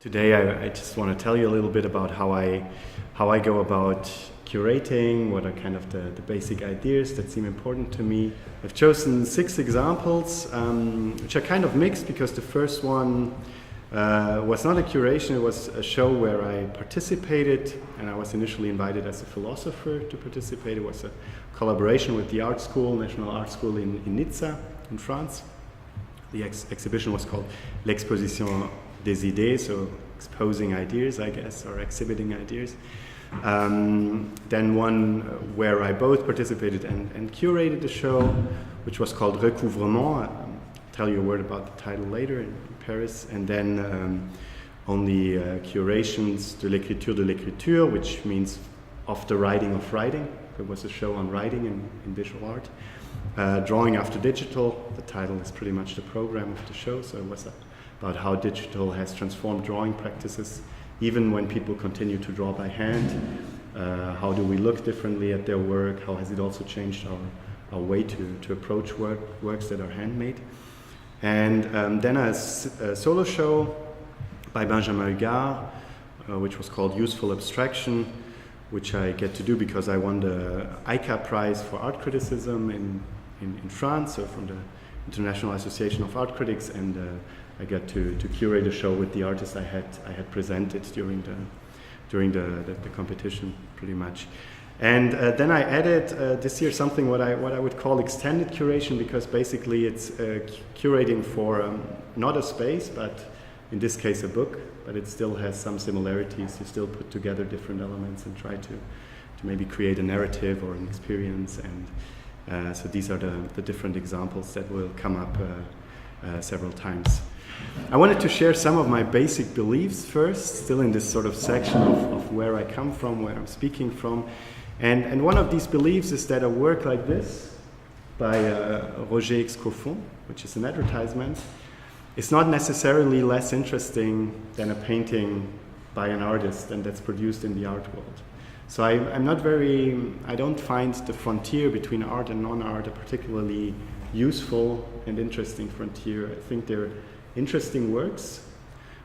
Today I just want to tell you a little bit about how I go about curating, what are kind of the basic ideas that seem important to me. I've chosen 6 examples, which are kind of mixed because the first one was not a curation, it was a show where I participated, and I was initially invited as a philosopher to participate. It was a collaboration with the art school, National Art School in Nizza, in France. The exhibition was called L'Exposition des idées, so exposing ideas, I guess, or exhibiting ideas. Then one where I both participated and curated the show, which was called Recouvrements. I'll tell you a word about the title later in Paris. And then on the curations de l'écriture, which means of the writing of writing. There was a show on writing in visual art. Drawing after digital, the title is pretty much the program of the show, so it was about how digital has transformed drawing practices, even when people continue to draw by hand. How do we look differently at their work? How has it also changed our way to approach works that are handmade? And then a solo show by Benjamin Hugard, which was called Useful Abstraction, which I get to do because I won the ICA prize for art criticism in France, so from the International Association of Art Critics, and I got to curate a show with the artists I had presented during the competition, pretty much. And then I added this year something what I would call extended curation, because basically it's curating for not a space, but in this case a book, but it still has some similarities. You still put together different elements and try to maybe create a narrative or an experience. And so these are the different examples that will come up several times. I wanted to share some of my basic beliefs first, still in this sort of section of where I come from, where I'm speaking from. And one of these beliefs is that a work like this by Roger Excoffon, which is an advertisement, is not necessarily less interesting than a painting by an artist and that's produced in the art world. So I don't find the frontier between art and non-art a particularly useful and interesting frontier. I think they're interesting works,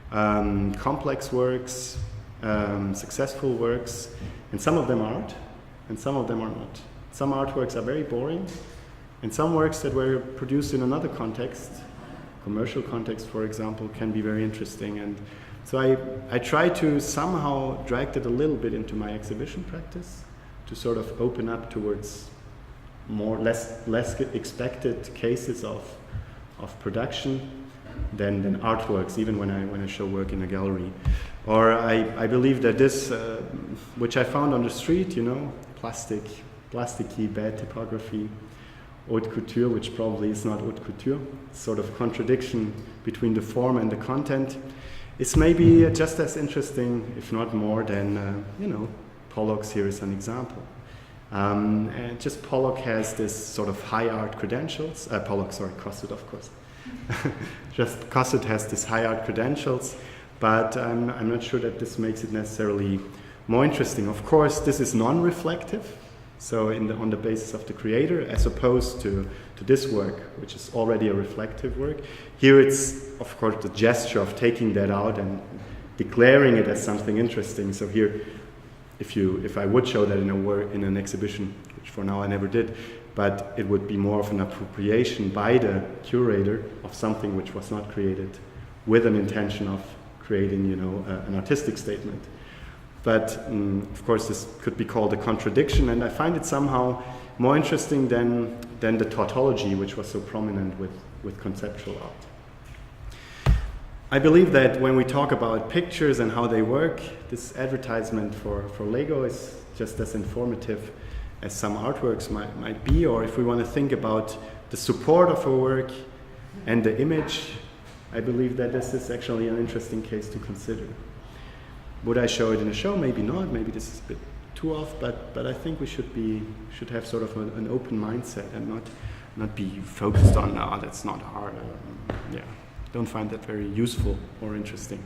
complex works, successful works, and some of them are art, and some of them are not. Some artworks are very boring, and some works that were produced in another context, commercial context, for example, can be very interesting. And so I try to somehow drag that a little bit into my exhibition practice to sort of open up towards less expected cases of production than artworks, even when I show work in a gallery. Or I believe that this, which I found on the street, plasticky, bad typography, haute couture, which probably is not haute couture, sort of contradiction between the form and the content, is maybe just as interesting, if not more, than, Pollock's. Here is an example. And just Pollock has this sort of high art credentials. Cosset, of course. Just Cosset has this high art credentials, but I'm not sure that this makes it necessarily more interesting. Of course, this is non-reflective, so on the basis of the creator, as opposed to this work, which is already a reflective work. Here it's, of course, the gesture of taking that out and declaring it as something interesting. So here, if I would show that in an exhibition, which for now I never did, but it would be more of an appropriation by the curator of something which was not created with an intention of creating, an artistic statement. But of course, this could be called a contradiction, and I find it somehow more interesting than the tautology, which was so prominent with conceptual art. I believe that when we talk about pictures and how they work, this advertisement for Lego is just as informative as some artworks might be, or if we want to think about the support of a work and the image, I believe that this is actually an interesting case to consider. Would I show it in a show? Maybe not. Maybe this is a bit too off. But I think we should have sort of an open mindset and not be focused on that's not art. Don't find that very useful or interesting.